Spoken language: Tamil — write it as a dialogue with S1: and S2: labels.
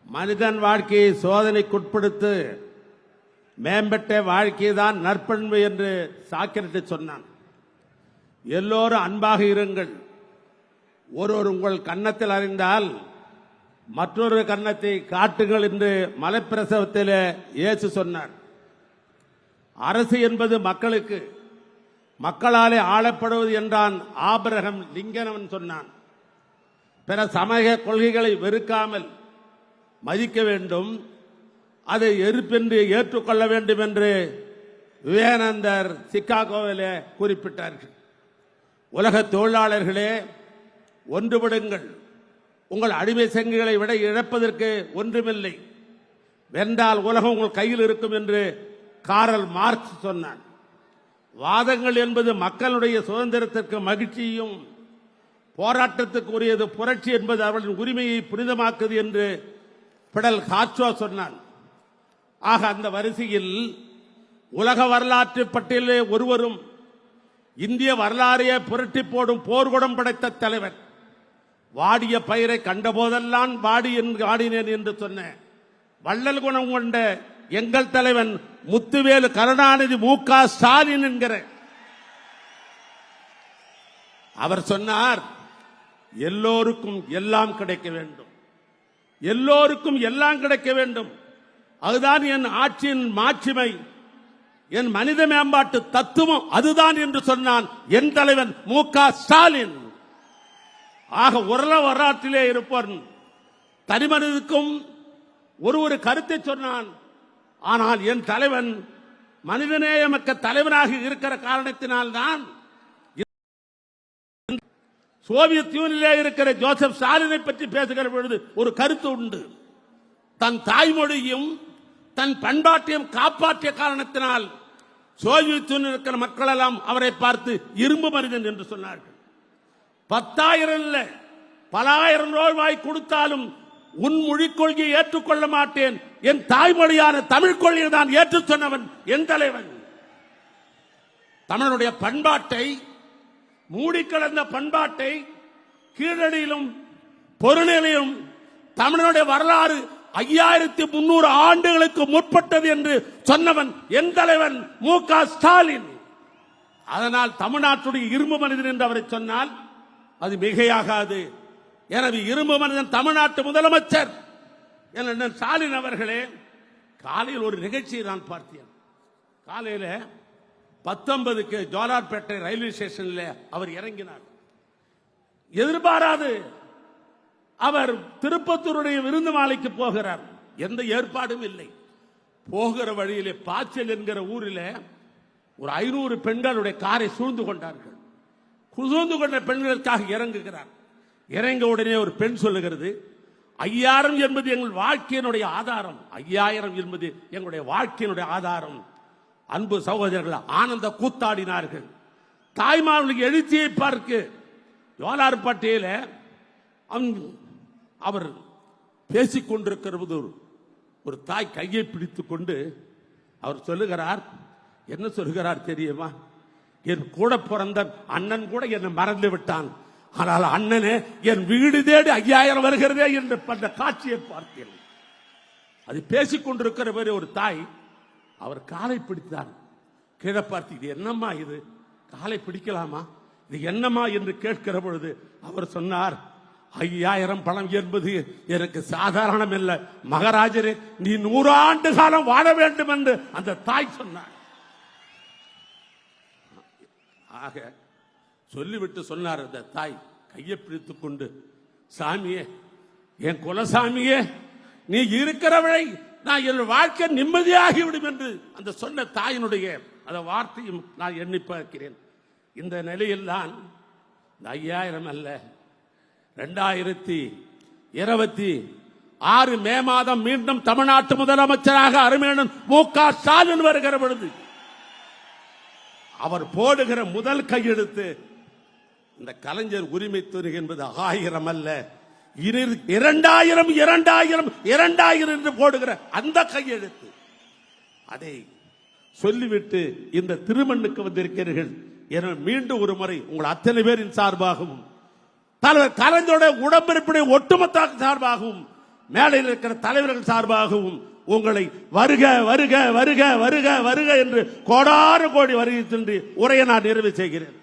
S1: மனிதன் வாழ்க்கையை சோதனைக்குட்படுத்து மேம்பட்ட வாழ்க்கைதான் நற்பண்பு என்று சாக்கிரட்டிஸ் சொன்னான். எல்லோரும் அன்பாக இருங்கள். ஒருவர் உங்கள் கன்னத்தில் அறிந்தால் மற்றொரு கன்னத்தை காட்டுங்கள் என்று மலைப்பிரசவத்தில் இயேசு சொன்னார். அரசு என்பது மக்களுக்கு, மக்களாலே ஆளப்படுவது என்றான் ஆபிரகாம் லிங்கன் சொன்னான். பிற சமய கொள்கைகளை வெறுக்காமல் மதிக்க வேண்டும், அதை எதிர்ப்பென்று ஏற்றுக்கொள்ள வேண்டும் என்று விவேகானந்தர் சிகாகோவில் குறிப்பிட்டார்கள். உலக தொழிலாளர்களே, ஒன்றுபடுங்கள். உங்கள் அடிமை சங்கிகளை விட இழப்பதற்கு ஒன்றுமில்லை. வென்றால் உலகம் உங்கள் கையில் இருக்கும் என்று காரல் மார்க்ஸ் சொன்னான். வாதங்கள் என்பது மக்களுடைய சுதந்திரத்திற்கு மகிழ்ச்சியும், போராட்டத்துக்கு உரியது புரட்சி என்பது அவர்களின் உரிமையை புனிதமாக்குது என்று பிடல் காஸ்ட்ரோ சொன்னான். ஆக அந்த வரிசையில் உலக வரலாற்று பட்டியலே ஒருவரும் இந்திய வரலாறையே புரட்டி போடும் போர்க்குடம் படைத்த தலைவர். வாடிய பயிரை கண்டபோதெல்லாம் வாடினேன் என்று சொன்ன வள்ளல் குணம் கொண்ட எங்கள் தலைவன் முத்துவேலு கருணாநிதி மு.க. ஸ்டாலின் என்கிற அவர் சொன்னார், எல்லோருக்கும் எல்லாம் கிடைக்க வேண்டும், எல்லோருக்கும் எல்லாம் கிடைக்க வேண்டும், அதுதான் என் ஆட்சியின் மாட்சிமை, என் மனித மேம்பாட்டு தத்துவம் அதுதான் என்று சொன்னான் என் தலைவன் மு.க. ஸ்டாலின். ஆக உலக வரலாற்றிலே இருப்பவன் தனிமனிதனுக்கும் ஒரு கருத்தை சொன்னான். ஆனால் என் தலைவன் மனிதநேயமிக்க தலைவனாக இருக்கிற காரணத்தினால் தான் சோவியத் யூனியனிலே இருக்கிற ஜோசப் ஸ்டாலினை பற்றி பேசுகிற பொழுது ஒரு கருத்து உண்டு. தன் தாய்மொழியும் தன் பண்பாட்டையும் காப்பாற்றிய காரணத்தினால் சோவியத் யூனியனில் இருக்கிற மக்கள் எல்லாம் அவரை பார்த்து இரும்பு மனிதன் என்று சொன்னார்கள். 10,000 இல்ல, பல ஆயிரம் ரூபாய் கொடுத்தாலும் உன் மொழிக் கொள்கையை ஏற்றுக்கொள்ள மாட்டேன், என் தாய்மொழியான தமிழ் கொள்கையை தான் ஏற்று சொன்னவன் என் தலைவன். தமிழனுடைய பண்பாட்டை, மூடிக்கிடந்த பண்பாட்டை கீழடியிலும் பொருளிலும் தமிழனுடைய வரலாறு 5300 ஆண்டுகளுக்கு முற்பட்டது என்று சொன்னவன் என் தலைவன் மு.க. ஸ்டாலின். அதனால் தமிழ்நாட்டுடைய இரும்பு மனிதன் என்று அவரை சொன்னால் அது மிகையாகாது. எனவே இரும்பு மனிதன் தமிழ்நாட்டு முதலமைச்சர் என ஸ்டாலின் அவர்களே, காலையில் ஒரு நிகழ்ச்சியை நான் பார்த்தேன். காலையில் 19க்கு ஜோலார்பேட்டை ரயில்வே ஸ்டேஷனில் அவர் இறங்கினார். எதிர்பாராது அவர் திருப்பத்தூருடைய விருந்து மாலைக்கு போகிறார். எந்த ஏற்பாடும் இல்லை. போகிற வழியிலே பாச்சல் என்கிற ஊரில் ஒரு 500 பெண்களுடைய காரை சூழ்ந்து கொண்டார்கள். சூழ்ந்து கொண்ட பெண்களுக்காக இறங்குகிறார். இறங்க உடனே ஒரு பெண் சொல்லுகிறது, 5000 என்பது எங்கள் வாழ்க்கையினுடைய ஆதாரம், 5000 என்பது எங்களுடைய வாழ்க்கையினுடைய ஆதாரம். அன்பு சகோதரர்கள் ஆனந்த கூத்தாடினார்கள். தாய்மார்களுக்கு எழுச்சியை பார்க்க ஜோலார்பேட்டையில் அவர் பேசிக் கொண்டிருக்கிற போது ஒரு தாய் கையை பிடித்துக் கொண்டு அவர் சொல்லுகிறார், என்ன சொல்லுகிறார் தெரியுமா? என் கூட பிறந்த அண்ணன் கூட என்னை மறந்து விட்டான், ஆனால் அண்ணனே என் வீடு தேடி 5000 வருகிறதே என்று அந்த காட்சியை பார்த்தேன். அது பேசிக் கொண்டிருக்கிற போது ஒரு தாய் அவர் காலை பிடித்தார். கீழே பார்த்து, இது என்னம்மா, இது காலை பிடிக்கலாமா, இது என்னம்மா என்று கேட்கிற பொழுது அவர் சொன்னார், 5000 பணம் என்பது எனக்கு சாதாரணம் இல்லை மகாராஜரே, நீ 100 ஆண்டு காலம் வாழ வேண்டும் என்று அந்த தாய் சொன்னார். ஆக சொல்லிவிட்டு சொன்னார் அந்த தாய், கையை பிடித்துக் கொண்டு, சாமியே, என் குலசாமியே, நீ இருக்கிறவளை நான் என் வாழ்க்கை நிம்மதியாகிவிடும் என்று அந்த சொன்ன தாயினுடைய அந்த வார்த்தையும் நான் எண்ணி பார்க்கிறேன். இந்த நிலையில் தான் 5000 அல்ல, 2026 மே மாதம் மீண்டும் தமிழ்நாட்டு முதலமைச்சராக அருமையண்ணன் மு.க. ஸ்டாலின் வருகிற பொழுது அவர் போடுகிற முதல் கையெழுத்து இந்த கலைஞர் உரிமை தொகை என்பது 1000 அல்ல, 2000 என்று போடுகிற அந்த கையெழுத்து. அதை சொல்லிவிட்டு இந்த திருமண்ணுக்கு வந்திருக்கிறீர்கள். என மீண்டும் ஒரு முறை உங்கள் அத்தனை பேரின் சார்பாகவும் தலைவர் கலைஞருடைய உடம்பிறப்புடைய ஒட்டுமொத்த சார்பாகவும் மேடையில் இருக்கிற தலைவர்கள் சார்பாகவும் உங்களை வருக வருக வருக வருக வருக என்று கோடான கோடி வருகை சென்று உரையை நான் நிறைவு செய்கிறேன்.